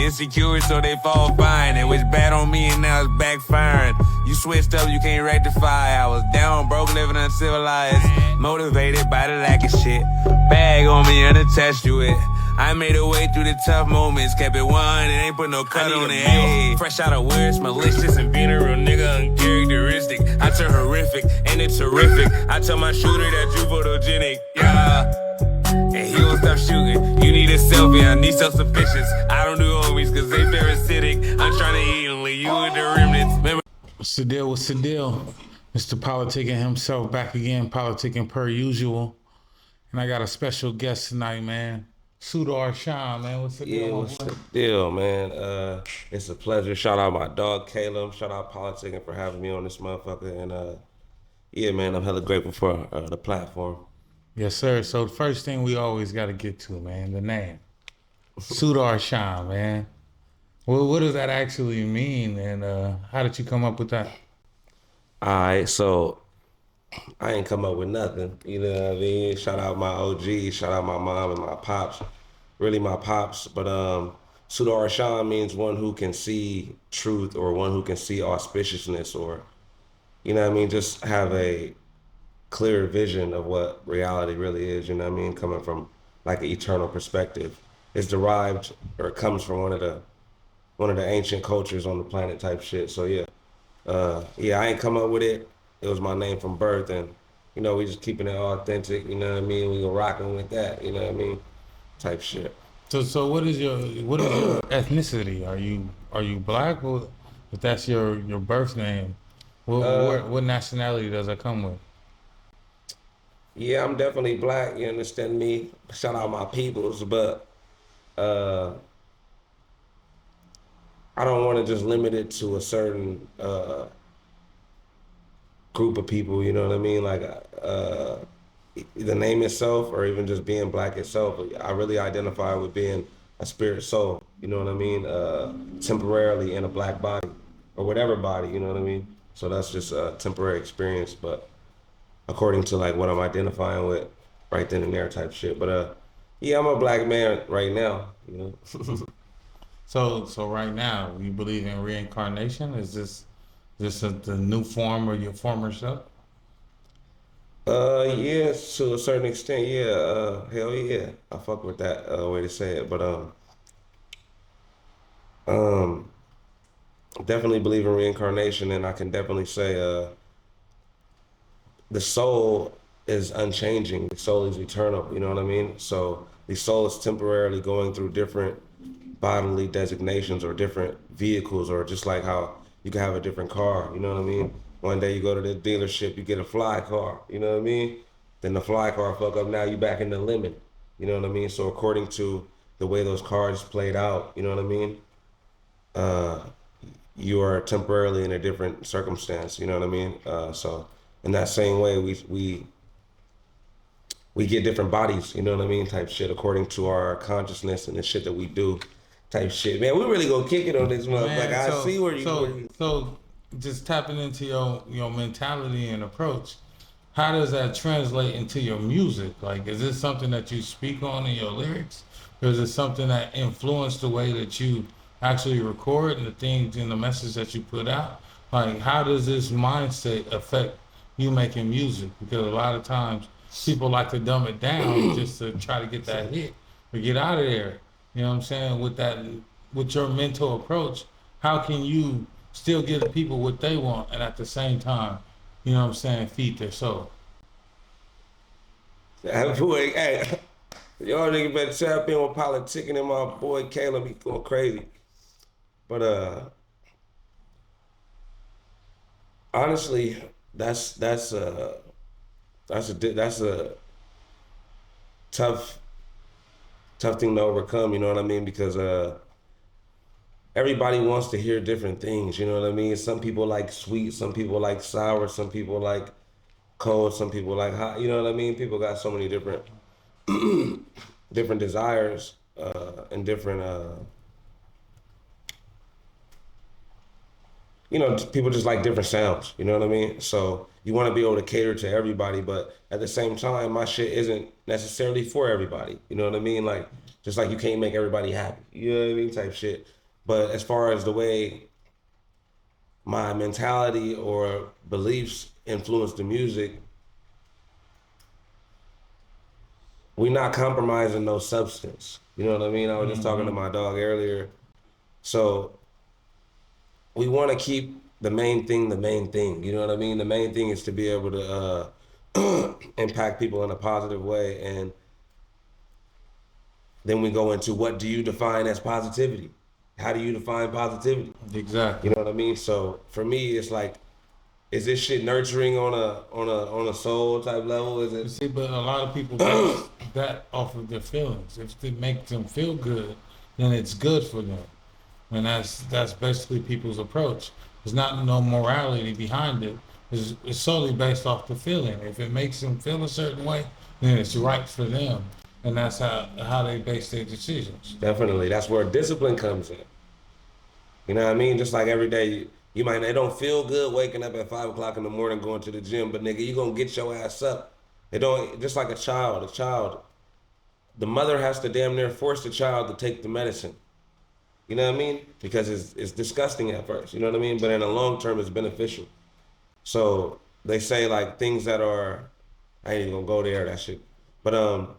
insecure, so they fall fine. It was bad on me and now it's backfiring. You switched up, you can't rectify. I was down, broke, living uncivilized. Motivated by the lack of shit. Bag on me, unattached to it. I made a way through the tough moments, kept it 100, ain't put no cut on it. Hey, fresh out of where it's malicious and being a real nigga uncharacteristic. I turn horrific, and it's terrific. I tell my shooter that you photogenic, yeah. And he won't stop shooting. You need a selfie, I need self-sufficiency. I don't do homies cause they parasitic. I'm trying to eat and leave you with the remnants. Remember? What's the deal? What's the deal? Mr. PolitiKan himself back again, PolitiKan Per Usual. And I got a special guest tonight, man. Sudar Shawn, man. What's the deal? Yeah, what's the deal, man? It's a pleasure. Shout out my dog, Caleb. Shout out PolitiKan for having me on this motherfucker. And yeah, man, I'm hella grateful for the platform. Yes, sir. So the first thing we always got to get to, man, the name. Sudar Shawn, man. Well, what does that actually mean, and how did you come up with that? All right, so I ain't come up with nothing. You know what I mean? Shout out my OG, shout out my mom and my pops. Really my pops, but Sudar Shawn means one who can see truth or one who can see auspiciousness or, you know what I mean, just have a clear vision of what reality really is, you know what I mean, coming from like an eternal perspective. It's derived or it comes from one of the ancient cultures on the planet type shit. So yeah, I ain't come up with it. It was my name from birth, and you know we just keeping it authentic. You know what I mean? We go rocking with that. You know what I mean? Type shit. So what is your ethnicity? Are you black? Or if that's your birth name, what nationality does that come with? Yeah, I'm definitely black. You understand me? Shout out my peoples, but I don't want to just limit it to a certain group of people, you know what I mean? Like the name itself or even just being black itself, I really identify with being a spirit soul, you know what I mean? Temporarily in a black body or whatever body, you know what I mean? So that's just a temporary experience, but according to like what I'm identifying with right then and there type shit. But yeah, I'm a black man right now, you know? So right now, you believe in reincarnation? Is this the new form of your former self? Yeah, to a certain extent, yeah. Hell yeah, I fuck with that way to say it. But definitely believe in reincarnation, and I can definitely say the soul is unchanging. The soul is eternal. You know what I mean? So the soul is temporarily going through different bodily designations or different vehicles, or just like how you can have a different car, you know what I mean? One day you go to the dealership, you get a fly car, you know what I mean? Then the fly car fuck up, now you back in the lemon, you know what I mean? So according to the way those cars played out, you know what I mean? You are temporarily in a different circumstance, you know what I mean? So in that same way, we get different bodies, you know what I mean? Type shit, according to our consciousness and the shit that we do. Type shit, man. We really gonna kick it on this motherfucker. Like, I see where you. So, just tapping into your mentality and approach, how does that translate into your music? Like, is this something that you speak on in your lyrics, or is it something that influenced the way that you actually record and the things and the message that you put out? Like, how does this mindset affect you making music? Because a lot of times people like to dumb it down just to try to get that hit or get out of there. You know what I'm saying? With your mental approach, how can you still give the people what they want and at the same time, you know what I'm saying, feed their soul? Hey, y'all niggas better tap in with PolitiKan and my boy Caleb. He going crazy. But honestly, that's a tough thing to overcome, you know what I mean? Because everybody wants to hear different things, you know what I mean? Some people like sweet, some people like sour, some people like cold, some people like hot, you know what I mean? People got so many different different desires and different you know, people just like different sounds, you know what I mean? So you want to be able to cater to everybody, but at the same time, my shit isn't necessarily for everybody, you know what I mean? Like, just like you can't make everybody happy, you know what I mean, type shit. But as far as the way my mentality or beliefs influence the music, we're not compromising no substance, you know what I mean? I was just talking to my dog earlier. So we want to keep the main thing, you know what I mean? The main thing is to be able to impact people in a positive way. And then we go into, what do you define as positivity? How do you define positivity? Exactly. You know what I mean? So for me, it's like, is this shit nurturing on a soul type level? Is it? See, but a lot of people base that off of their feelings. If it makes them feel good, then it's good for them. And that's basically people's approach. There's not no morality behind it. It's solely based off the feeling. If it makes them feel a certain way, then it's right for them. And that's how they base their decisions. Definitely. That's where discipline comes in. You know what I mean? Just like every day, it don't feel good waking up at 5 o'clock in the morning going to the gym, but nigga, you gonna get your ass up. It don't, just like a child, the mother has to damn near force the child to take the medicine. You know what I mean? Because it's disgusting at first, you know what I mean? But in the long term, it's beneficial. So they say like things that are, I ain't even gonna go there, that shit. But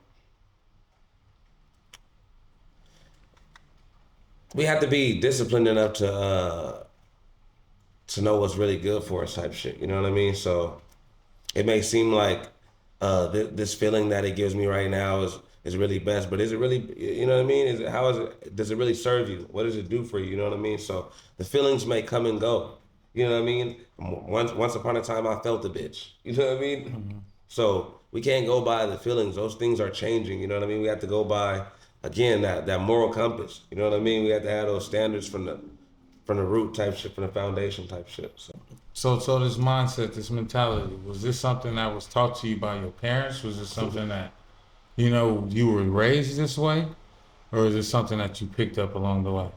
we have to be disciplined enough to know what's really good for us type shit, you know what I mean? So it may seem like this feeling that it gives me right now is really best, but is it really, you know what I mean? Does it really serve you? What does it do for you? You know what I mean? So the feelings may come and go. You know what I mean? Once upon a time, I felt the bitch. You know what I mean? Mm-hmm. So we can't go by the feelings. Those things are changing. You know what I mean? We have to go by, again, that moral compass. You know what I mean? We have to have those standards from the root type shit, from the foundation type shit. So this mindset, this mentality, was this something that was taught to you by your parents? Was it something that, you know, you were raised this way? Or is it something that you picked up along the way?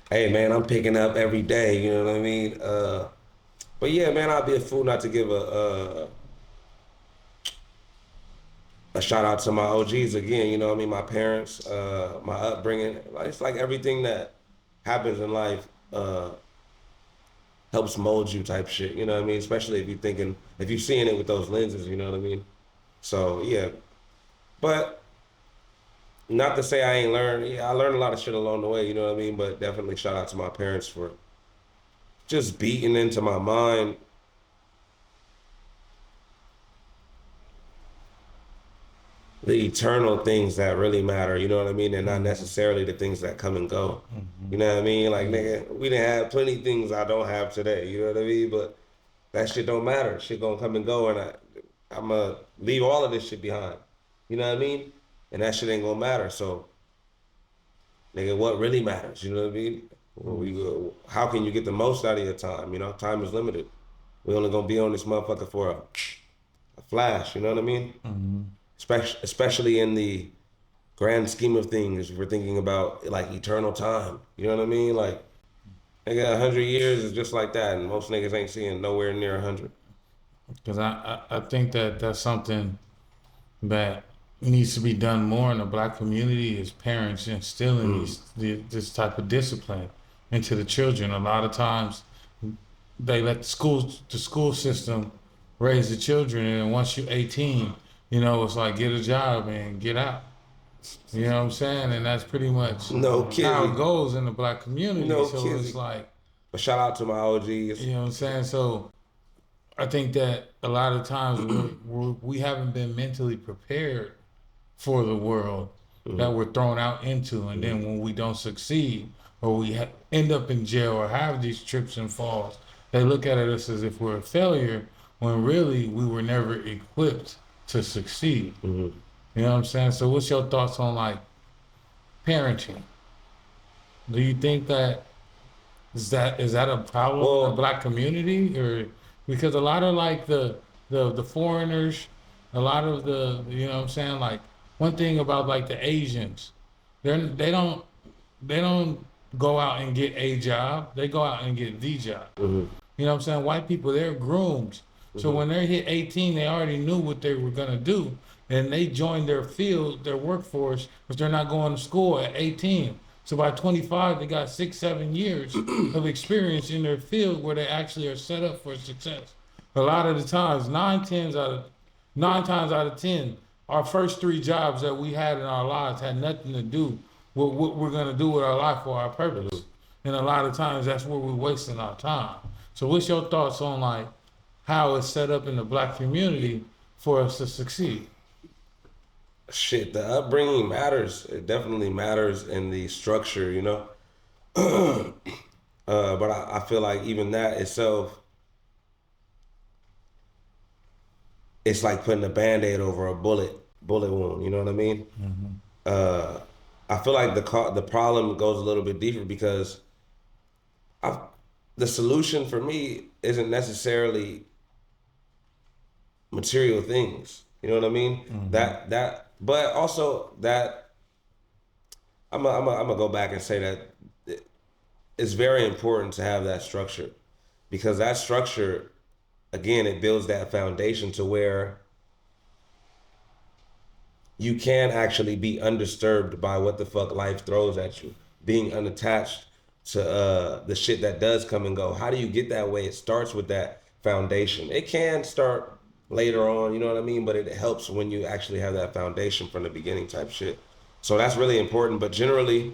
Hey, man, I'm picking up every day, you know what I mean? But yeah, man, I'd be a fool not to give a shout out to my OGs again, you know what I mean? My parents, my upbringing. It's like everything that happens in life helps mold you type shit, you know what I mean? Especially if you're seeing it with those lenses, you know what I mean? So yeah, but not to say I ain't learned. Yeah, I learned a lot of shit along the way, you know what I mean? But definitely shout out to my parents for just beating into my mind the eternal things that really matter, you know what I mean? And not necessarily the things that come and go. Mm-hmm. You know what I mean? Like, nigga, we didn't have plenty of things I don't have today, you know what I mean? But that shit don't matter. Shit gonna come and go, and I'm gonna leave all of this shit behind. You know what I mean? And that shit ain't gonna matter. So, nigga, what really matters? You know what I mean? How can you get the most out of your time? You know, time is limited. We only gonna be on this motherfucker for a flash. You know what I mean? Mm-hmm. Especially in the grand scheme of things, if we're thinking about like eternal time. You know what I mean? Like, nigga, 100 years is just like that, and most niggas ain't seeing nowhere near 100. Because I think that's something that needs to be done more in the Black community, is parents instilling this type of discipline into the children. A lot of times they let the school system raise the children, and once you're 18, you know, it's like, get a job and get out. You know what I'm saying? And that's pretty much how it goes in the Black community. It's like, but shout out to my OGs. You know what I'm saying? So I think that a lot of times we haven't been mentally prepared for the world that we're thrown out into. And then when we don't succeed, or we end up in jail or have these trips and falls, they look at us as if we're a failure, when really we were never equipped to succeed. Mm-hmm. You know what I'm saying? So what's your thoughts on like parenting? Do you think that is that a problem in the Black community? Or because a lot of like the foreigners, a lot of the, you know what I'm saying, like one thing about like the Asians, they don't go out and get a job. They go out and get the job. Mm-hmm. You know what I'm saying? White people, they're groomed. So when they hit 18, they already knew what they were going to do. And they joined their field, their workforce, if they're not going to school at 18. So by 25, they got 6-7 years of experience in their field where they actually are set up for success. A lot of the times, 9 times out of 10, our first 3 jobs that we had in our lives had nothing to do with what we're going to do with our life or our purpose. And a lot of times that's where we're wasting our time. So what's your thoughts on like how it's set up in the black community for us to succeed? Shit, the upbringing matters. It definitely matters in the structure, you know. But I feel like even that itself, it's like putting a Band-Aid over a bullet wound. You know what I mean? Mm-hmm. I feel like the problem goes a little bit deeper because the solution for me isn't necessarily material things. You know what I mean? Mm-hmm. But also that I'm gonna go back and say that it's very important to have that structure, because that structure, again, it builds that foundation to where you can actually be undisturbed by what the fuck life throws at you, being unattached to the shit that does come and go. How do you get that way? It starts with that foundation. It can start later on, you know what I mean? But it helps when you actually have that foundation from the beginning type shit. So that's really important. But generally,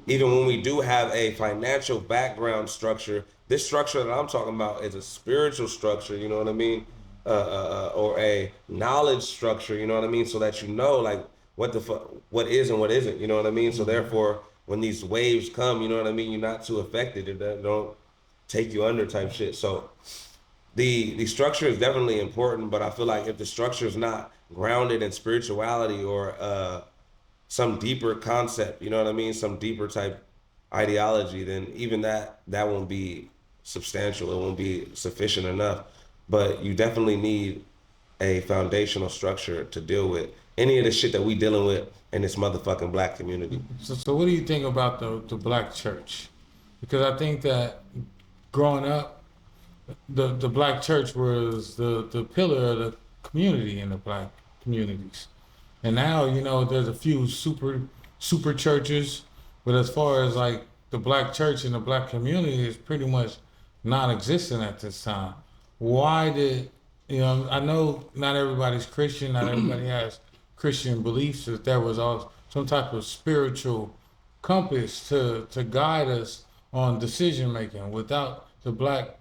even when we do have a financial background structure, this structure that I'm talking about is a spiritual structure, you know what I mean? Or a knowledge structure, you know what I mean? So that you know, like, what the fuck, what is and what isn't, you know what I mean? So therefore, when these waves come, you know what I mean? You're not too affected. It don't take you under type shit. So the structure is definitely important, but I feel like if the structure is not grounded in spirituality or some deeper concept, you know what I mean, some deeper type ideology, then even that won't be substantial. It won't be sufficient enough. But you definitely need a foundational structure to deal with any of the shit that we dealing with in this motherfucking black community. So what do you think about the black church? Because I think that growing up, the black church was the pillar of the community in the black communities. And now, you know, there's a few super churches, but as far as like the black church and the black community is pretty much non-existent at this time. Why did, you know, I know not everybody's Christian, not everybody has Christian beliefs, that there was also some type of spiritual compass to guide us on decision making. Without the black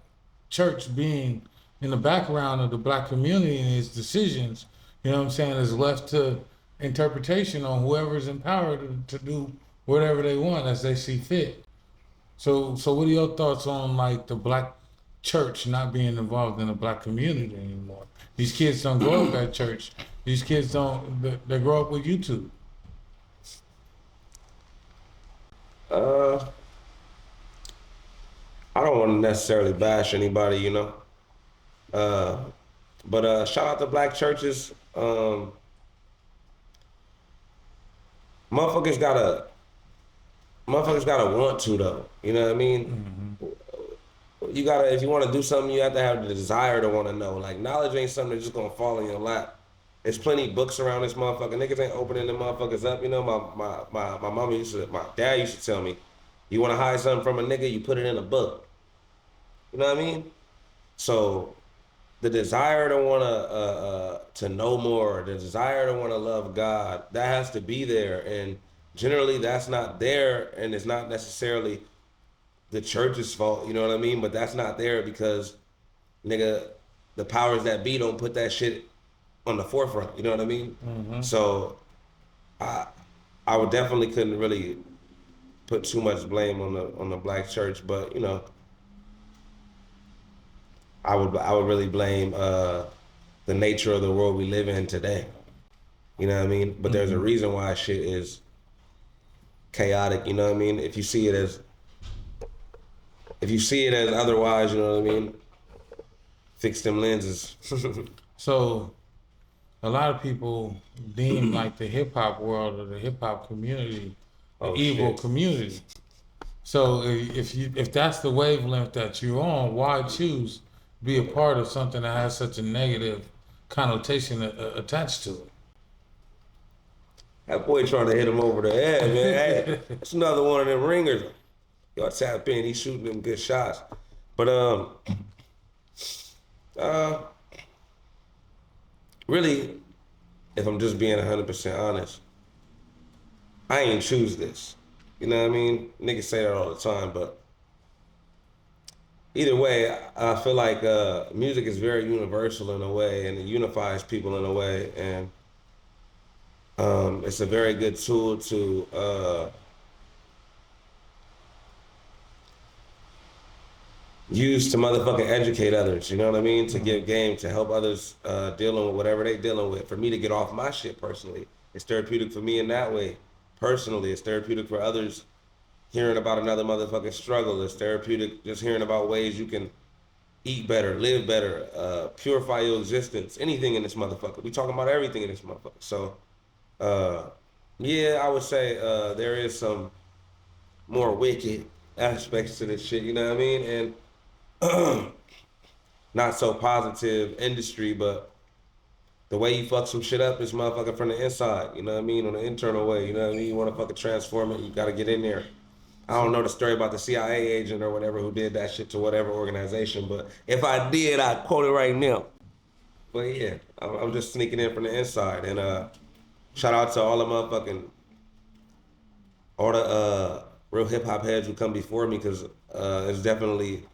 church being in the background of the black community and its decisions, you know what I'm saying, is left to interpretation on whoever's empowered to do whatever they want as they see fit. So what are your thoughts on like the black church not being involved in the black community anymore? These kids don't grow up at church. These kids they grow up with YouTube. I don't want to necessarily bash anybody, you know. But shout out to black churches. Motherfuckers gotta want to though. You know what I mean? Mm-hmm. You gotta, if you want to do something, you have to have the desire to want to know. Like, knowledge ain't something that's just gonna fall in your lap. There's plenty of books around this motherfucker. Niggas ain't opening them motherfuckers up. You know, my mama my dad used to tell me, you want to hide something from a nigga, you put it in a book. You know what I mean? So the desire to want to know more, the desire to want to love God, that has to be there. And generally that's not there, and it's not necessarily the church's fault, you know what I mean? But that's not there because, nigga, the powers that be don't put that shit on the forefront, you know what I mean? Mm-hmm. So I would definitely couldn't really put too much blame on the black church, but, you know, I would really blame the nature of the world we live in today. You know what I mean? But there's a reason why shit is chaotic, you know what I mean? If you see it as otherwise, you know what I mean? Fix them lenses. So a lot of people deem like the hip hop world or the hip hop community an evil community. So if that's the wavelength that you're on, why choose to be a part of something that has such a negative connotation attached to it? That boy trying to hit him over the head, man. Hey, that's another one of them ringers. Y'all tap in, he's shooting them good shots. But really, if I'm just being 100% honest, I ain't choose this. You know what I mean? Niggas say that all the time, but either way, I feel like music is very universal in a way, and it unifies people in a way, and it's a very good tool to use to motherfucking educate others, you know what I mean? To give game, to help others dealing with whatever they dealing with. For me to get off my shit personally, it's therapeutic for me in that way. Personally, it's therapeutic for others hearing about another motherfucking struggle. It's therapeutic just hearing about ways you can eat better, live better, purify your existence, anything in this motherfucker. We talking about everything in this motherfucker. So, yeah, I would say there is some more wicked aspects to this shit, you know what I mean? And not so positive industry, but the way you fuck some shit up is motherfucking from the inside, you know what I mean? On the internal way, you know what I mean? You want to fucking transform it, you got to get in there. I don't know the story about the CIA agent or whatever who did that shit to whatever organization, but if I did, I'd quote it right now. But yeah, I'm just sneaking in from the inside. And shout out to all the motherfucking, all the real hip hop heads who come before me, because that's definitely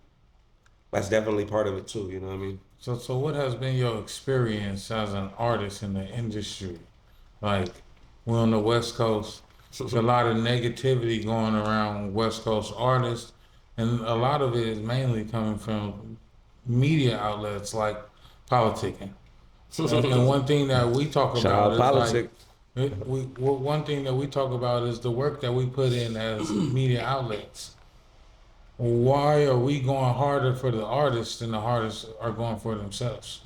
part of it too, you know what I mean? So what has been your experience as an artist in the industry? Like, we're on the West Coast. There's a lot of negativity going around West Coast artists, and a lot of it is mainly coming from media outlets like PolitiKan. And one thing that we talk about is one thing that we talk about is the work that we put in as media outlets. Why are we going harder for the artists than the artists are going for themselves?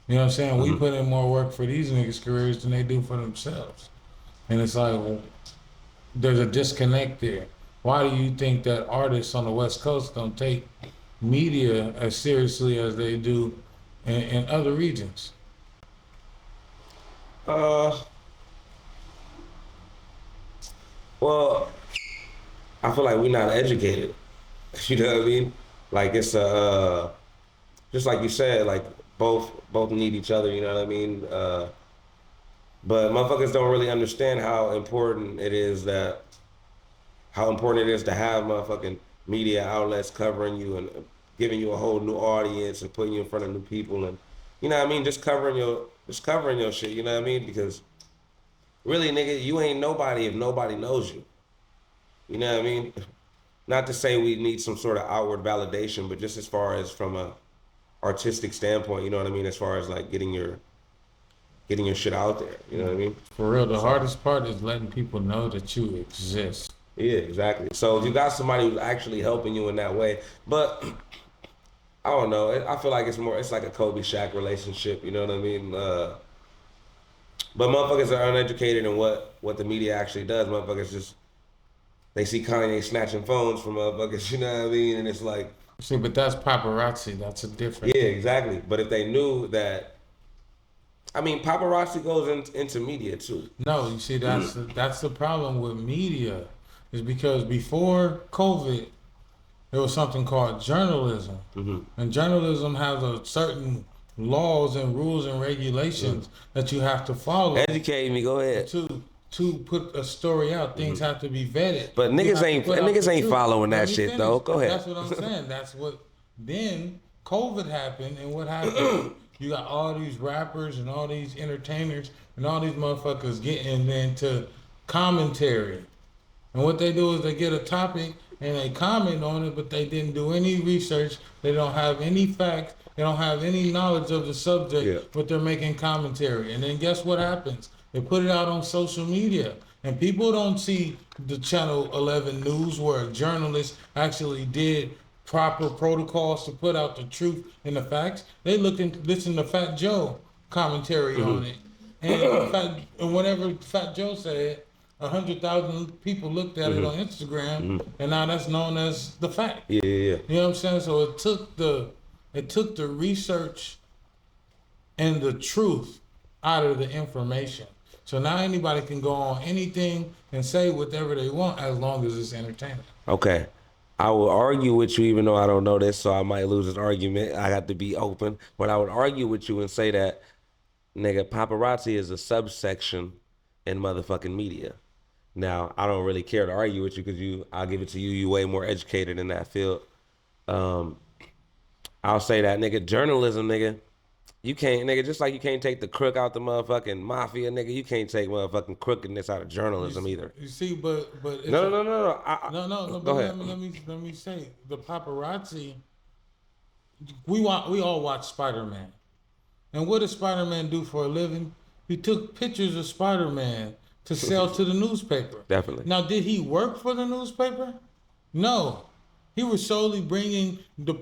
You know what I'm saying? We put in more work for these niggas' careers than they do for themselves. And it's like, there's a disconnect there. Why do you think that artists on the West Coast don't take media as seriously as they do in other regions? Well, I feel like we're not educated. You know what I mean? Like it's just like you said, like both need each other. You know what I mean? But motherfuckers don't really understand how important it is to have motherfucking media outlets covering you and giving you a whole new audience and putting you in front of new people, and you know what I mean, just covering your shit. You know what I mean? Because really, nigga, you ain't nobody if nobody knows you. You know what I mean? Not to say we need some sort of outward validation, but just as far as from a artistic standpoint, you know what I mean? As far as like getting your shit out there, you know what I mean? For real, the hardest part is letting people know that you exist. Yeah, exactly. So if you got somebody who's actually helping you in that way, but I don't know, I feel like it's like a Kobe Shaq relationship, you know what I mean? But motherfuckers are uneducated in what the media actually does. Motherfuckers just, they see Kanye snatching phones from motherfuckers, you know what I mean? And it's like... See, but that's paparazzi. That's a different... Yeah, exactly. But if they knew that... I mean, paparazzi goes into media too. No, you see, that's the problem with media, is because before COVID, there was something called journalism. Mm-hmm. And journalism has a certain laws and rules and regulations that you have to follow. Educate me, go ahead. To put a story out, things have to be vetted. But niggas ain't following that shit though. Go ahead. That's what I'm saying. That's what. Then COVID happened, and what happened? You got all these rappers and all these entertainers and all these motherfuckers getting into commentary. And what they do is they get a topic and they comment on it, but they didn't do any research. They don't have any facts. They don't have any knowledge of the subject, but they're making commentary. And then guess what happens? They put it out on social media. And people don't see the Channel 11 news where a journalist actually did proper protocols to put out the truth and the facts. They listen to Fat Joe commentary on it. And whatever Fat Joe said, 100,000 people looked at it on Instagram, and now that's known as the fact. Yeah. You know what I'm saying? So it took the research and the truth out of the information. So now anybody can go on anything and say whatever they want as long as it's entertaining. Okay. I will argue with you, even though I don't know this, so I might lose this argument. I got to be open. But I would argue with you and say that, nigga, paparazzi is a subsection in motherfucking media. Now, I don't really care to argue with you because I'll give it to you. You way more educated in that field. I'll say that, nigga, journalism, nigga, you can't, nigga, just like you can't take the crook out the motherfucking mafia, nigga, you can't take motherfucking crookedness out of journalism either. You see, but it's No. no. Go ahead. Let me say the paparazzi. We all watch Spider-Man, and what does Spider-Man do for a living? He took pictures of Spider-Man to sell to the newspaper. Definitely. Now, did he work for the newspaper? No, he was solely bringing the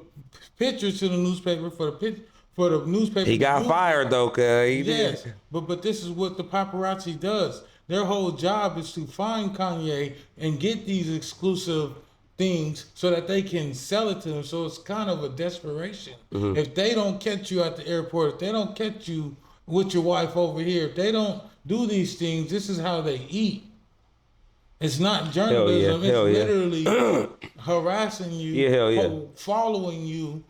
pictures to the newspaper for the newspaper. He got fired though, cause he Yes, did. but this is what the paparazzi does. Their whole job is to find Kanye and get these exclusive things so that they can sell it to them. So it's kind of a desperation. If they don't catch you at the airport, if they don't catch you with your wife over here, if they don't do these things, this is how they eat. It's not journalism. Hell yeah. It's literally harassing you, following you,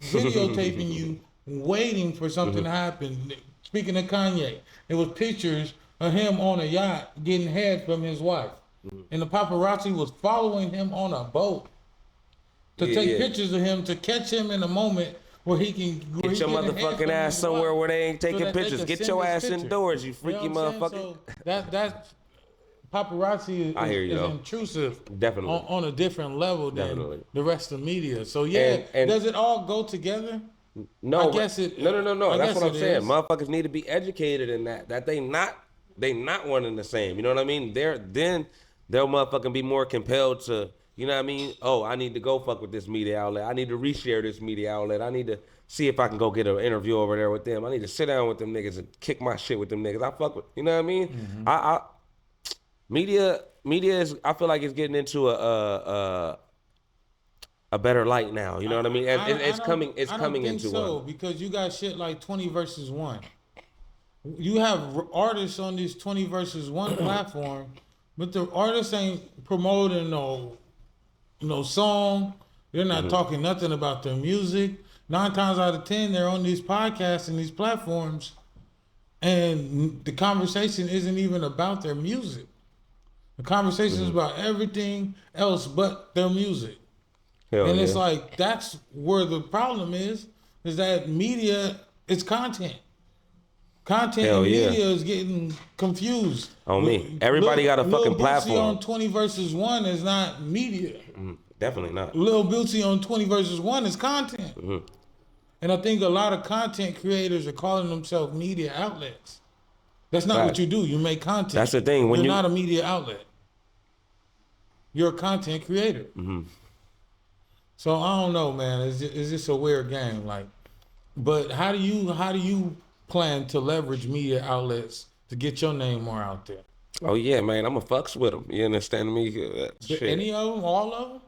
videotaping you, waiting for something to happen. Speaking of Kanye, it was pictures of him on a yacht getting head from his wife. And the paparazzi was following him on a boat to take pictures of him, to catch him in a moment where he can Get your motherfucking ass somewhere where they ain't taking pictures. Get your ass indoors, you freaky motherfucker. So that paparazzi is intrusive. Definitely. On a different level than the rest of media. So and does it all go together? No, I guess it. No. That's what I'm saying. Motherfuckers need to be educated in that they not one and the same. You know what I mean? They'll motherfucking be more compelled to, you know what I mean? Oh, I need to go fuck with this media outlet. I need to reshare this media outlet. I need to see if I can go get an interview over there with them. I need to sit down with them niggas and kick my shit with them niggas. I fuck with, you know what I mean? Media is, I feel like it's getting into a better light now. You know what I mean? It's coming into one. Because you got shit like 20 versus 1. You have artists on this 20 versus 1 platform, but the artists ain't promoting no song. They're not talking nothing about their music. 9 times out of 10, they're on these podcasts and these platforms, and the conversation isn't even about their music. The conversation is about everything else but their music. It's like, that's where the problem is that media is content. Content and media is getting confused. On me. Everybody got a fucking platform. Lil Bootsy on 20 versus 1 is not media. Definitely not. Lil Bootsy on 20 versus 1 is content. And I think a lot of content creators are calling themselves media outlets. That's not what you do. You make content. That's the thing. You're not a media outlet. You're a content creator. So I don't know, man. It's just a weird game. Like, but how do you plan to leverage media outlets to get your name more out there? Oh yeah, man. I'm a fucks with them. You understand me? Shit. Any of them? All of them?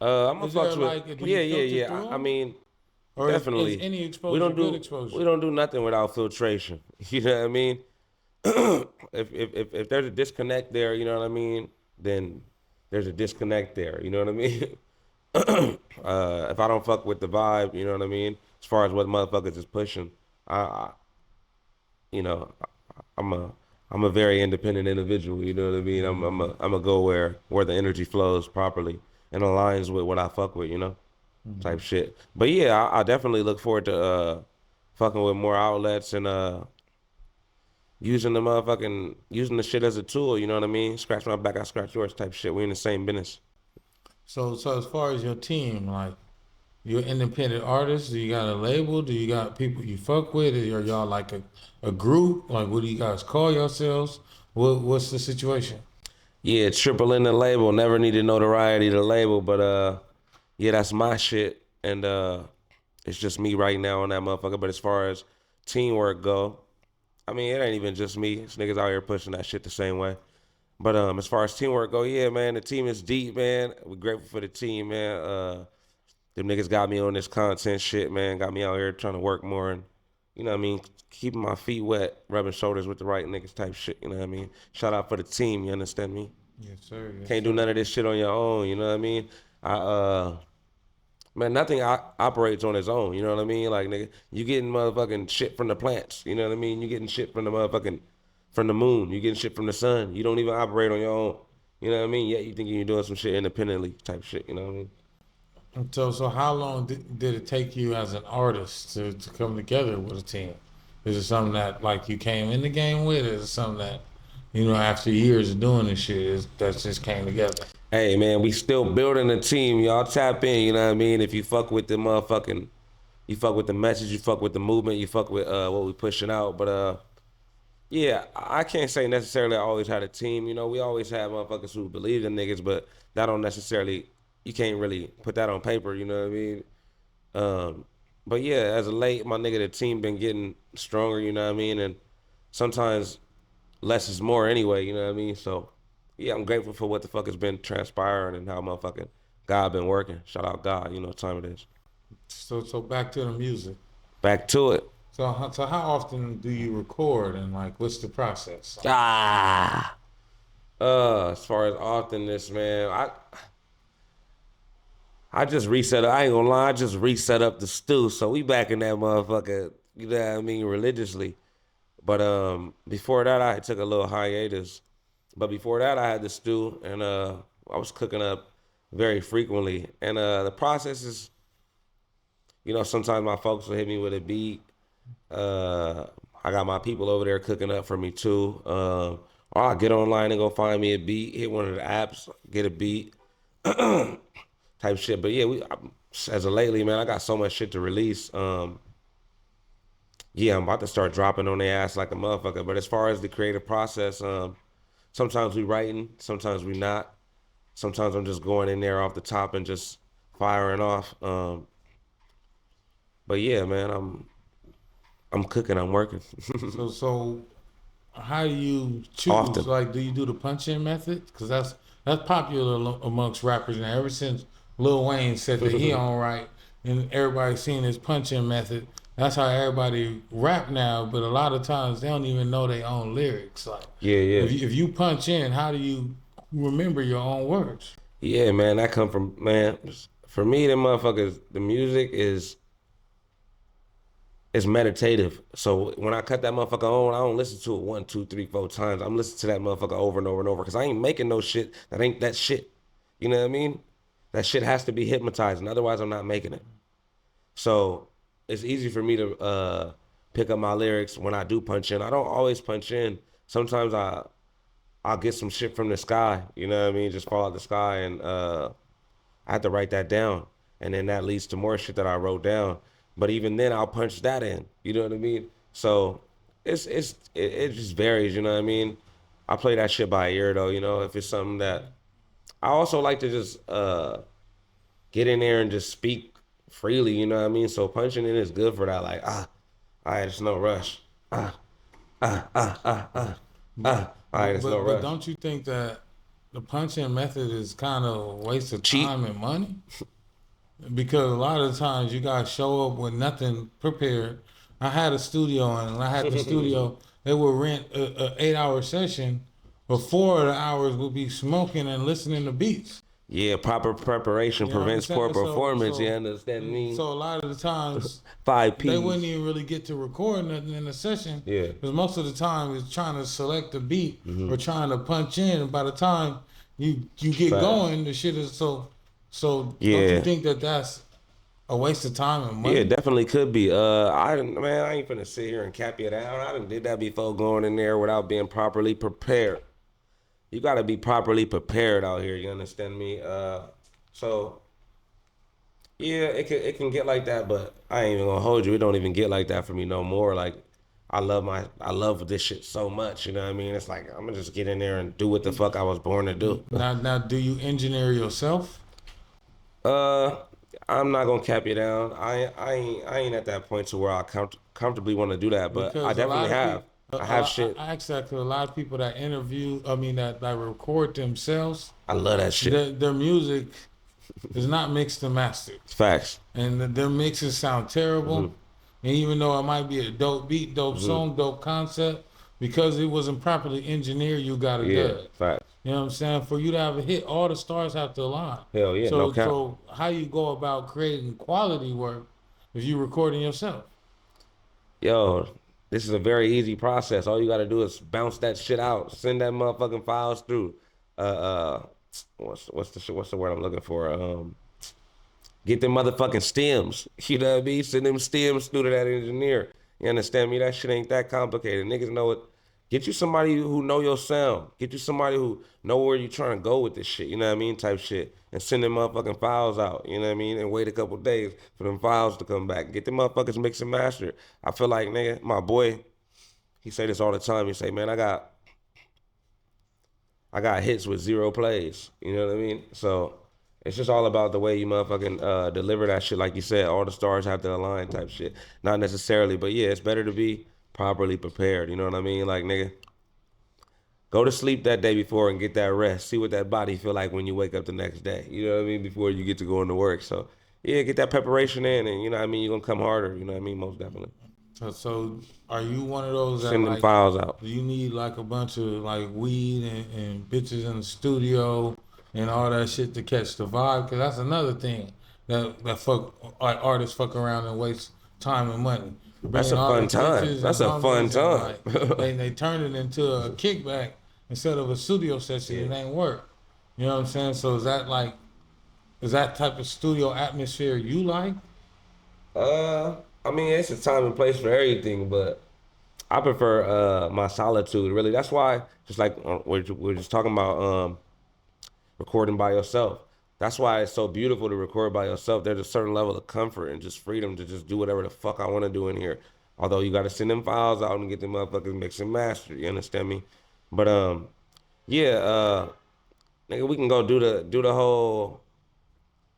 I'm a fucks with. Yeah. I mean, or definitely. Is any exposure good exposure? We don't do nothing without filtration. You know what I mean? If there's a disconnect there, you know what I mean, then there's a disconnect there. You know what I mean? If I don't fuck with the vibe, you know what I mean, as far as what motherfuckers is pushing, I'm a very independent individual. You know what I mean? I'm a go where the energy flows properly and aligns with what I fuck with, you know, type shit. But yeah, I definitely look forward to fucking with more outlets and using the shit as a tool. You know what I mean? Scratch my back, I scratch yours, type shit. We in the same business. So as far as your team, like, you're an independent artist, do you got a label? Do you got people you fuck with? Are y'all like a group? Like, what do you guys call yourselves? What's the situation? Yeah, triple in the label. Never needed notoriety to label, but yeah, that's my shit. And it's just me right now on that motherfucker. But as far as teamwork go, I mean, it ain't even just me. It's niggas out here pushing that shit the same way. But as far as teamwork go, yeah, man, the team is deep, man. We're grateful for the team, man. Them niggas got me on this content shit, man. Got me out here trying to work more and, you know what I mean, keeping my feet wet, rubbing shoulders with the right niggas type shit, you know what I mean? Shout out for the team, you understand me? Yes, sir. Yes, Can't do none of this shit on your own, you know what I mean? Man, nothing operates on its own, you know what I mean? Like, nigga, you getting motherfucking shit from the plants, you know what I mean? You getting shit from the motherfucking, from the moon. You getting shit from the sun. You don't even operate on your own, you know what I mean? Yet you think you're doing some shit independently type shit, you know what I mean? So how long did it take you as an artist to come together with a team? Is it something that like you came in the game with? Is it something that, after years of doing this shit, that just came together? Hey, man, we still building a team. Y'all tap in, you know what I mean? If you fuck with the motherfucking, you fuck with the message, you fuck with the movement, you fuck with what we pushing out. But yeah, I can't say necessarily I always had a team. We always had motherfuckers who believed in niggas, but that don't necessarily, you can't really put that on paper, you know what I mean? But yeah, as of late, my nigga, the team been getting stronger, you know what I mean? And sometimes less is more anyway, you know what I mean? So yeah, I'm grateful for what the fuck has been transpiring and how motherfucking God been working. Shout out God, you know what time it is. So back to the music. Back to it. So how often do you record and like what's the process? As far as often man, I just reset up. I ain't gonna lie, I just reset up the stew. So we back in that motherfucker, you know what I mean, religiously. But before that, I took a little hiatus. But before that, I had the stew, and I was cooking up very frequently. And the process is, sometimes my folks will hit me with a beat. I got my people over there cooking up for me too. Or I'll get online and go find me a beat, hit one of the apps, get a beat. Type shit. But yeah, as of lately, man, I got so much shit to release. Yeah, I'm about to start dropping on their ass like a motherfucker. But as far as the creative process, sometimes we writing, sometimes we not. Sometimes I'm just going in there off the top and just firing off. But yeah, man, I'm cooking, I'm working. So how do you choose? Often. Like, do you do the punch-in method? Because that's popular amongst rappers, and ever since Lil Wayne said that he on right, and everybody's seen his punch-in method. That's how everybody rap now. But a lot of times they don't even know their own lyrics. Like, Yeah. If you punch in, how do you remember your own words? Yeah, man, that come from, man, for me, the motherfuckers, the music is meditative. So when I cut that motherfucker on, I don't listen to it 1, 2, 3, 4 times. I'm listening to that motherfucker over and over and over because I ain't making no shit that ain't that shit. You know what I mean? That shit has to be hypnotizing. Otherwise, I'm not making it. So it's easy for me to pick up my lyrics when I do punch in. I don't always punch in. Sometimes I'll get some shit from the sky. You know what I mean? Just fall out the sky, and I have to write that down. And then that leads to more shit that I wrote down. But even then, I'll punch that in. You know what I mean? So it just varies. You know what I mean? I play that shit by ear though. If it's something that I also like to just get in there and just speak freely. You know what I mean? So punching in is good for that. Like all right, it's no rush. All right, it's no rush. But don't you think that the punch-in method is kind of a waste of time and money? Because a lot of the times you guys show up with nothing prepared. I had a studio, and when I had the studio, they would rent a 8-hour session, but 4 of the hours would be smoking and listening to beats. Yeah, proper preparation prevents poor performance. You understand me? So a lot of the times, 5 P's. they wouldn't even really get to record nothing in the session. Yeah. Because most of the time it's trying to select the beat or trying to punch in. And by the time you get going, the shit is so. So yeah. Don't you think that that's a waste of time and money? Yeah, it definitely could be. I ain't finna sit here and cap you down. I done did that before, going in there without being properly prepared. You gotta be properly prepared out here. You understand me? So yeah, it can get like that, but I ain't even gonna hold you. It don't even get like that for me no more. Like I love this shit so much. You know what I mean? It's like I'm gonna just get in there and do what the fuck I was born to do. Now, do you engineer yourself? I'm not gonna cap you down. I ain't at that point to where I comfortably want to do that, but because I definitely have. I have shit. I ask that to a lot of people that that record themselves. I love that shit. Their music is not mixed and mastered. Facts. And their mixes sound terrible. Mm-hmm. And even though it might be a dope beat, dope song, dope concept, because it wasn't properly engineered, you got to do it. Facts. You know what I'm saying? For you to have a hit, all the stars have to align. Hell yeah, no cap. So how you go about creating quality work if you recording yourself? Yo, this is a very easy process. All you got to do is bounce that shit out, send that motherfucking files through. What's the word I'm looking for? Get them motherfucking stems. You know what I mean? Send them stems through to that engineer. You understand me? That shit ain't that complicated. Niggas know it. Get you somebody who know your sound. Get you somebody who know where you trying to go with this shit. You know what I mean? Type shit. And send them motherfucking files out. You know what I mean? And wait a couple days for them files to come back. Get them motherfuckers mixed and mastered. I feel like, nigga, my boy, he say this all the time. He say, man, I got hits with 0 plays. You know what I mean? So it's just all about the way you motherfucking deliver that shit. Like you said, all the stars have to align type shit. Not necessarily, but yeah, it's better to be properly prepared. You know what I mean? Like, nigga, go to sleep that day before and get that rest. See what that body feel like when you wake up the next day. You know what I mean? Before you get to go into work. So yeah, get that preparation in, and you know what I mean? You're gonna come harder. You know what I mean? Most definitely. So are you one of those that Send them files out. You need like a bunch of like weed and bitches in the studio and all that shit to catch the vibe? Because that's another thing that artists fuck around and waste time and money. That's a fun time. That's a fun time. They turn it into a kickback instead of a studio session. It ain't work. You know what I'm saying? So is that type of studio atmosphere you like? I mean, it's a time and place for everything, but I prefer my solitude, really. That's why, just like we're just talking about recording by yourself. That's why it's so beautiful to record by yourself. There's a certain level of comfort and just freedom to just do whatever the fuck I want to do in here. Although you got to send them files out and get them motherfuckers mixed and mastered. You understand me? But nigga, we can go do the whole.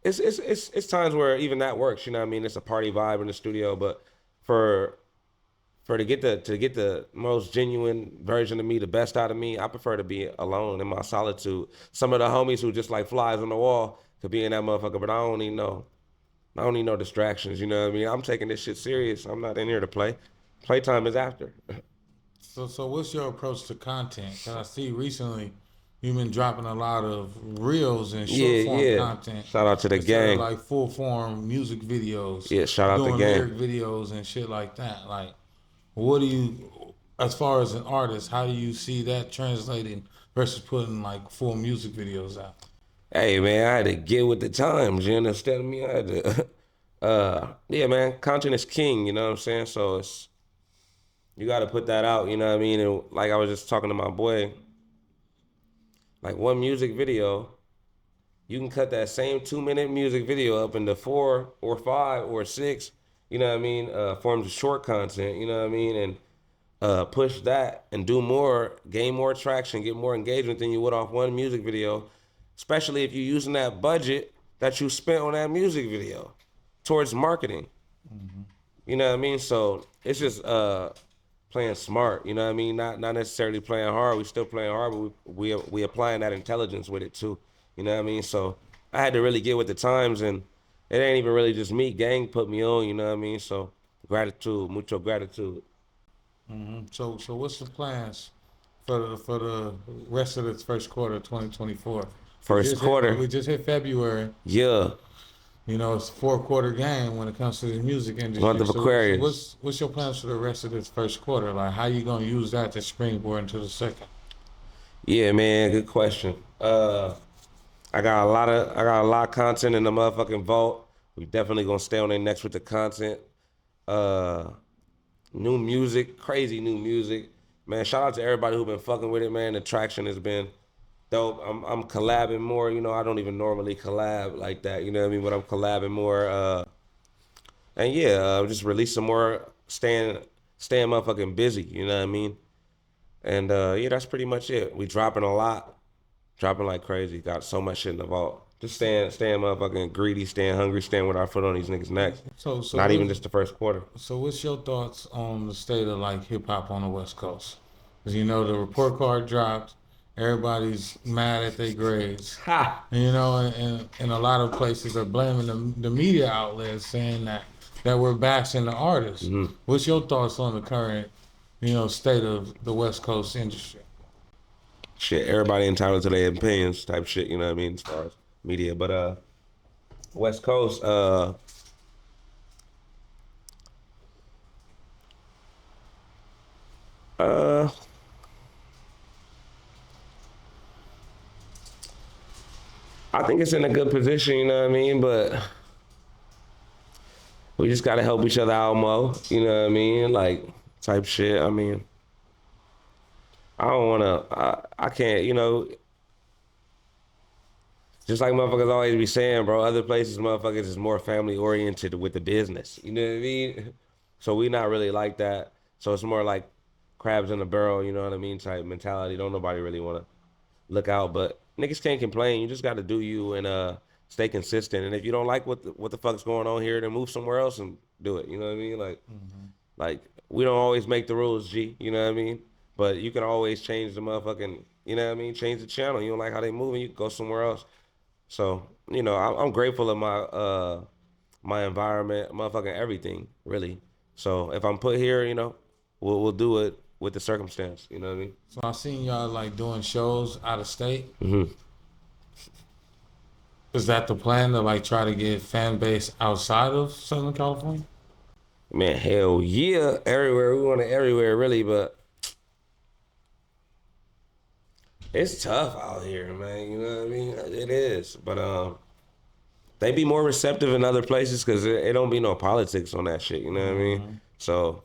It's times where even that works. You know what I mean? It's a party vibe in the studio, but to get the most genuine version of me, the best out of me, I prefer to be alone in my solitude. Some of the homies who just like flies on the wall could be in that motherfucker, but I don't need no distractions. You know what I mean? I'm taking this shit serious. I'm not in here to play. Playtime is after. So what's your approach to content? Because I see recently you've been dropping a lot of reels and short form content. Shout out to the gang. Like full form music videos. Yeah, shout out to the gang. Lyric videos and shit like that. Like, what do you, as far as an artist, how do you see that translating versus putting like full music videos out? Hey man, I had to get with the times. You understand me? I had to. Yeah, man, content is king. You know what I'm saying? So you got to put that out. You know what I mean? And like I was just talking to my boy. Like one music video, you can cut that same 2-minute music video up into 4 or 5 or 6, you know what I mean, forms of short content, you know what I mean, and push that and do more, gain more traction, get more engagement than you would off one music video, especially if you're using that budget that you spent on that music video towards marketing. Mm-hmm. You know what I mean? So it's just playing smart, you know what I mean? Not necessarily playing hard. We still playing hard, but we applying that intelligence with it too. You know what I mean? So I had to really get with the times, and it ain't even really just me. Gang put me on, you know what I mean? So gratitude, mucho gratitude. Mm-hmm. So what's the plans for the rest of this first quarter of 2024? We just hit February. Yeah. You know, it's a 4-quarter game when it comes to the music industry. Month of Aquarius. What's your plans for the rest of this first quarter? Like, how you gonna use that to springboard into the second? Yeah, man, good question. I got a lot of content in the motherfucking vault. We definitely gonna stay on their necks with the content. New music, crazy new music. Man, shout out to everybody who been fucking with it, man. The traction has been dope. I'm collabing more, you know. I don't even normally collab like that, you know what I mean? But I'm collabing more, and yeah, just releasing more, staying motherfucking busy, you know what I mean? And yeah, that's pretty much it. We dropping a lot, dropping like crazy. Got so much shit in the vault. Just staying motherfucking greedy, staying hungry, staying with our foot on these niggas' necks. So Not even just the first quarter. So what's your thoughts on the state of like hip hop on the West Coast? Because you know the report card dropped, everybody's mad at their grades. Ha! And, you know, and a lot of places are blaming the media outlets, saying that we're bashing the artists. Mm-hmm. What's your thoughts on the current, you know, state of the West Coast industry? Shit, everybody entitled to their opinions type shit, you know what I mean, as far as media. But West Coast, I think it's in a good position, you know what I mean? But we just gotta help each other out more, you know what I mean? Like, type shit. I mean, I don't wanna, I can't, you know, just like motherfuckers always be saying, bro, other places, motherfuckers is more family oriented with the business, you know what I mean? So we not really like that. So it's more like crabs in a barrel, you know what I mean, type mentality. Don't nobody really wanna look out, but niggas can't complain. You just got to do you and stay consistent. And if you don't like what the fuck's going on here, then move somewhere else and do it. You know what I mean? Like we don't always make the rules, G. You know what I mean? But you can always change the motherfucking. You know what I mean? Change the channel. You don't like how they moving, you can go somewhere else. So you know, I'm grateful of my my environment, motherfucking everything, really. So if I'm put here, you know, we'll do it with the circumstance, you know what I mean? So I seen y'all like doing shows out of state. Mm-hmm. Is that the plan to like try to get fan base outside of Southern California? Man, hell yeah, everywhere. We want it everywhere, really, but it's tough out here, man. You know what I mean? It is, but they be more receptive in other places because it don't be no politics on that shit. You know what I mean? So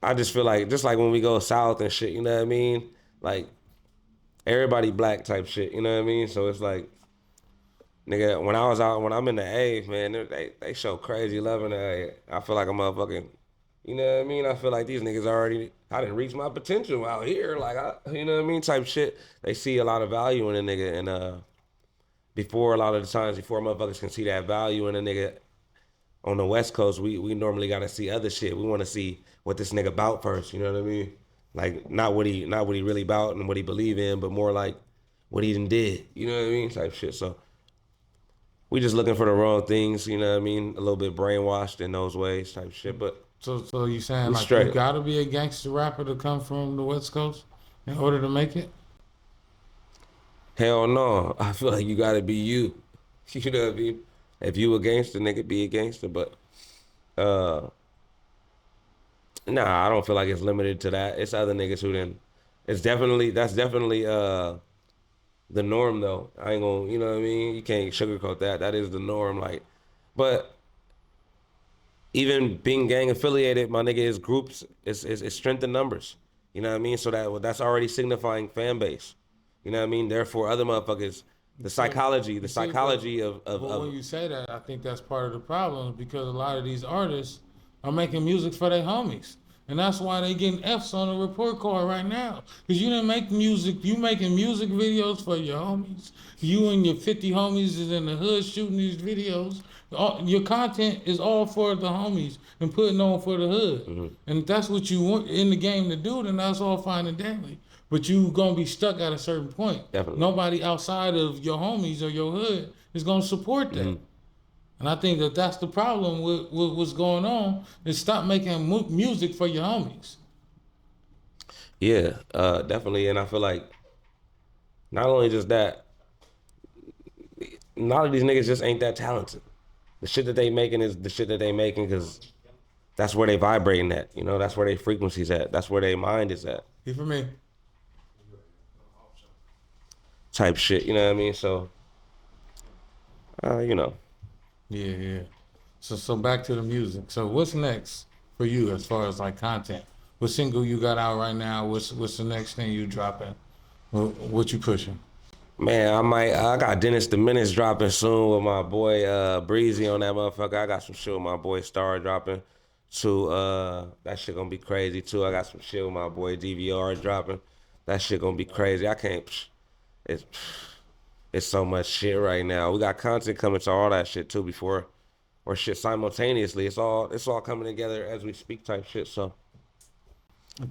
I just feel like, just like when we go south and shit, you know what I mean? Like, everybody black type shit, you know what I mean? So it's like, nigga, when I'm in the A, man, they show crazy love in the A. I feel like a motherfucking, you know what I mean? I feel like these niggas I didn't reach my potential out here. Like, you know what I mean? Type shit. They see a lot of value in a nigga. And a lot of the times, before motherfuckers can see that value in a nigga, on the West Coast, we normally gotta see other shit. We want to see what this nigga about first. You know what I mean? Like not what he really about and what he believe in, but more like what he done did. You know what I mean? Type shit. So we just looking for the wrong things. You know what I mean? A little bit brainwashed in those ways. Type shit. But so you saying like straight. you gotta be a gangster rapper to come from the West Coast in order to make it? Hell no. I feel like you gotta be you. You know what I mean? If you a gangster, nigga, be a gangster. But nah, I don't feel like it's limited to that. It's other niggas who then. That's definitely the norm though. I ain't gonna, you know what I mean? You can't sugarcoat that. That is the norm. Like, but even being gang affiliated, my nigga, is groups. It's strength in numbers. You know what I mean? So that's already signifying fan base. You know what I mean? Therefore, other motherfuckers. The psychology of when you say that, I think that's part of the problem, because a lot of these artists are making music for their homies. And that's why they getting F's on the report card right now. Because you didn't make music, you making music videos for your homies. You and your 50 homies is in the hood shooting these videos. Your content is all for the homies and putting on for the hood. Mm-hmm. And if that's what you want in the game to do, then that's all fine and dandy. But you gonna be stuck at a certain point. Definitely. Nobody outside of your homies or your hood is gonna support that. Mm-hmm. And I think that's the problem with what's going on, is stop making music for your homies. Yeah, definitely. And I feel like not only just that, a lot of these niggas just ain't that talented. The shit that they making is the shit that they making because that's where they vibrating at. You know, that's where their frequency's at. That's where their mind is at. You for me? Type shit, you know what I mean? So, you know. Yeah. So back to the music. So what's next for you as far as like content? What single you got out right now? What's the next thing you dropping? What you pushing? Man, I got Dennis the Menace dropping soon with my boy Breezy on that motherfucker. I got some shit with my boy Star dropping too. That shit gonna be crazy too. I got some shit with my boy DVR dropping. That shit gonna be crazy. it's so much shit right now. We got content coming to all that shit too before, or shit simultaneously. It's all coming together as we speak type shit. So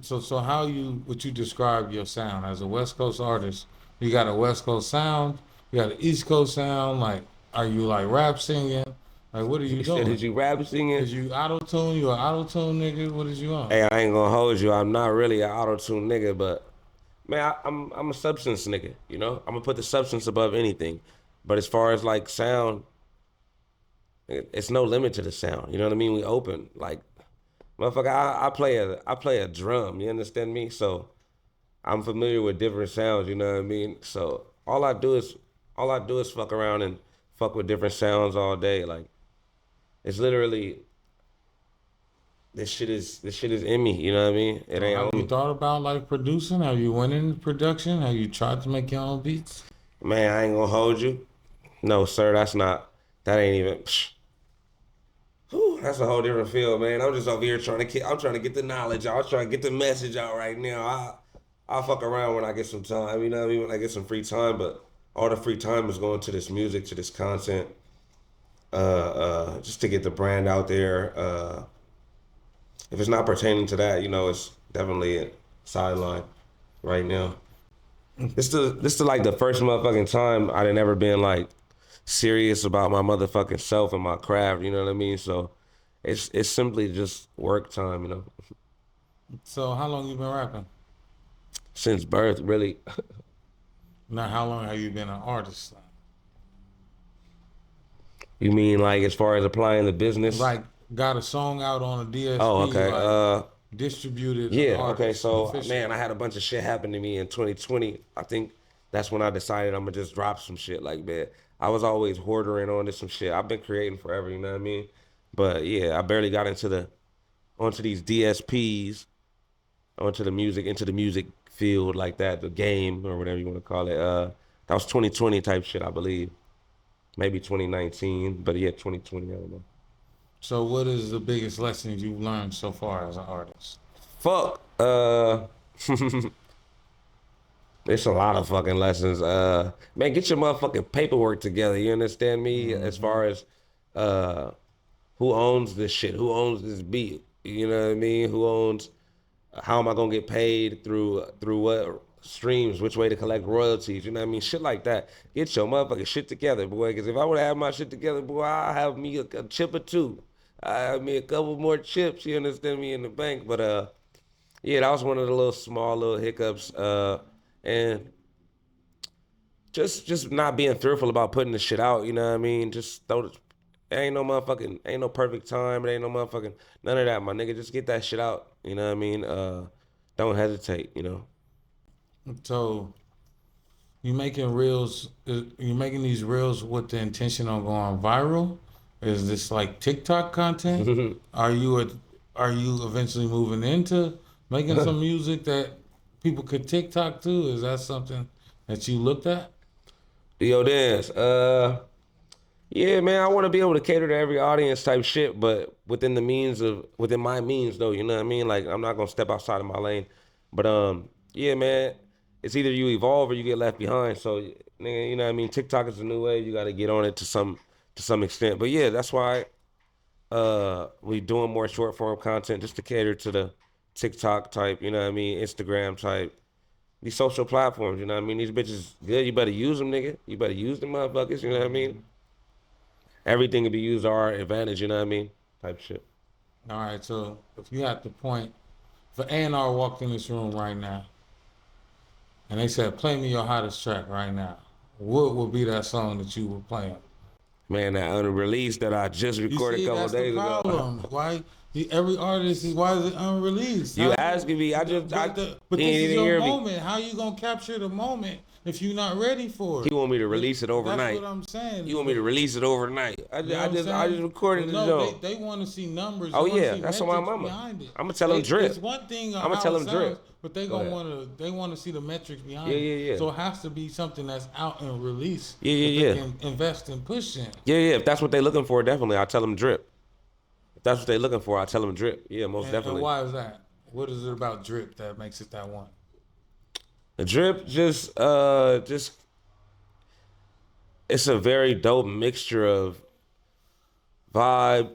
So how would you describe your sound as a West Coast artist? You got a West Coast sound, you got an East Coast sound. Like, are you like rap singing? Like, what are you doing? Did you rap singing? Is you auto-tune? You an auto-tune nigga? What is you on? Hey, I ain't gonna hold you. I'm not really an auto-tune nigga, but man, I'm a substance nigga. You know, I'm gonna put the substance above anything. But as far as like sound, it's no limit to the sound. You know what I mean? We open. Like, motherfucker, I play a drum. You understand me? So I'm familiar with different sounds. You know what I mean? So all I do is fuck around and fuck with different sounds all day. Like, it's literally, this shit is in me. You know what I mean? It ain't on Have me. you thought about like producing? Have you went into production? Have you tried to make your own beats? Man, I ain't gonna hold you. No, sir, that ain't even. Psh. Whew, that's a whole different field, man. I'm just over here trying to get the knowledge out. I'm trying to get the message out right now. I'll fuck around when I get some time. You know what I mean? When I get some free time, but all the free time is going to this music, to this content. Just to get the brand out there. If it's not pertaining to that, you know, it's definitely a sideline right now. This is like the first motherfucking time I done ever been like serious about my motherfucking self and my craft. You know what I mean? So it's simply just work time, you know. So how long you been rapping? Since birth, really. Now, how long have you been an artist? You mean like as far as applying the business? Like, got a song out on a DSP? Oh, okay. Like, distributed. Yeah. Okay. So, officially. man, I had a bunch of shit happen to me in 2020. I think that's when I decided I'm gonna just drop some shit. Like, man, I was always hoarding onto some shit. I've been creating forever. You know what I mean? But yeah, I barely got onto these DSPs, into the music field like that, the game or whatever you want to call it. That was 2020 type shit, I believe. Maybe 2019, but yeah, 2020, I don't know. So what is the biggest lesson you've learned so far as an artist? Fuck. It's a lot of fucking lessons. Man, get your motherfucking paperwork together. You understand me? Mm-hmm. As far as who owns this shit? Who owns this beat? You know what I mean? Who owns? How am I gonna get paid through what streams? Which way to collect royalties? You know what I mean? Shit like that. Get your motherfucking shit together, boy. Because if I would have my shit together, boy, I'll have me a chip or two. I have me a couple more chips. You understand me, in the bank? But yeah, that was one of the small little hiccups. And just not being fearful about putting the shit out. You know what I mean? Just ain't no perfect time. It ain't no motherfucking none of that, my nigga. Just get that shit out. You know what I mean? Don't hesitate, you know. So you making these reels with the intention of going viral? Is this like TikTok content? Are you eventually moving into making some music that people could TikTok to? Is that something that you looked at? Yo, Dance. Yeah, man, I want to be able to cater to every audience type shit, but within my means though, you know what I mean? Like, I'm not gonna step outside of my lane. But yeah, man, it's either you evolve or you get left behind. So, nigga, you know what I mean? TikTok is the new way. You got to get on it to some extent. But yeah, that's why we doing more short form content just to cater to the TikTok type, you know what I mean? Instagram type. These social platforms, you know what I mean? These bitches good. You better use them, nigga. You better use them motherfuckers, you know what I mean? Everything can be used to our advantage, you know what I mean? Type shit. All right, so if you had to point, if an A&R walked in this room right now and they said, play me your hottest track right now, what would be that song that you would play? Man, that unreleased that I just recorded a couple days ago. That's the problem. Why? Every artist why is it unreleased? You asking me, but this is your moment. How you gonna capture the moment if you're not ready for it? You want me to release it overnight? That's what I'm saying. You want me to release it overnight? I just recorded it. No, they want to see numbers. Oh yeah, that's on my mama. I'm gonna tell them drip. It's one thing. I'm gonna tell them drip. But they want to see the metrics behind it. Yeah. So it has to be something that's out and released. Yeah. They can invest and push in. Yeah. If that's what they're looking for, definitely, I'll tell them drip. If that's what they're looking for, I'll tell them drip. Yeah, most definitely. And why is that? What is it about drip that makes it that one? The drip just it's a very dope mixture of vibe,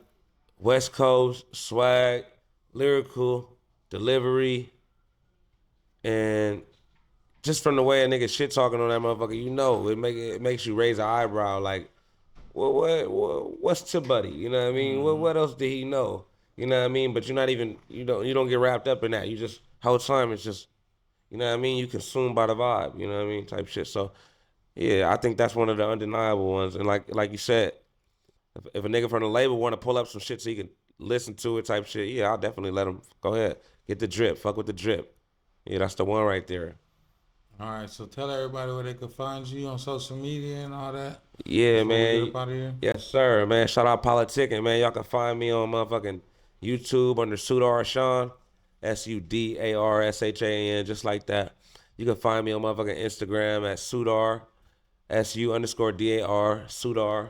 West Coast, swag, lyrical, delivery, and just from the way a nigga shit talking on that motherfucker, you know, it makes you raise an eyebrow like, what's to buddy? You know what I mean? What else did he know? You know what I mean? But you're not even you don't get wrapped up in that. You just whole time it's just, you know what I mean? You consumed by the vibe, you know what I mean? Type shit. So yeah, I think that's one of the undeniable ones. And like you said, if a nigga from the label want to pull up some shit so he can listen to it type shit, yeah, I'll definitely let him go ahead. Get the drip. Fuck with the drip. Yeah, that's the one right there. All right, so tell everybody where they can find you on social media and all that. Yeah, Before we man. get up out of here. Yes, sir, man. Shout out PolitiKan, man. Y'all can find me on motherfucking YouTube under Sudar Shawn, SUDARSHAN, just like that. You can find me on motherfucking Instagram at Sudar, SU_DAR, Sudar.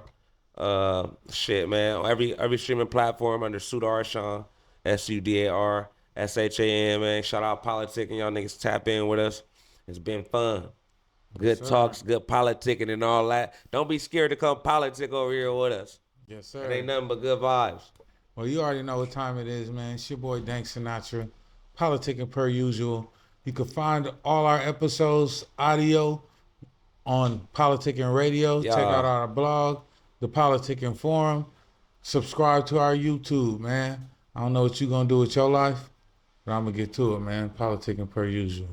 Shit, man. Every streaming platform under Sudar Shawn, SUDARSHAN, man. Shout out PolitiKan. Y'all niggas tap in with us. It's been fun. Good talks, good politicking and all that. Don't be scared to come politic over here with us. Yes, sir. It ain't nothing but good vibes. Well, you already know what time it is, man. It's your boy Dank Sinatra, PolitiKan Per Usual. You can find all our episodes, audio, on PolitiKan Radio. Yeah. Check out our blog, the PolitiKan Forum. Subscribe to our YouTube, man. I don't know what you're going to do with your life, but I'm going to get to it, man. PolitiKan Per Usual.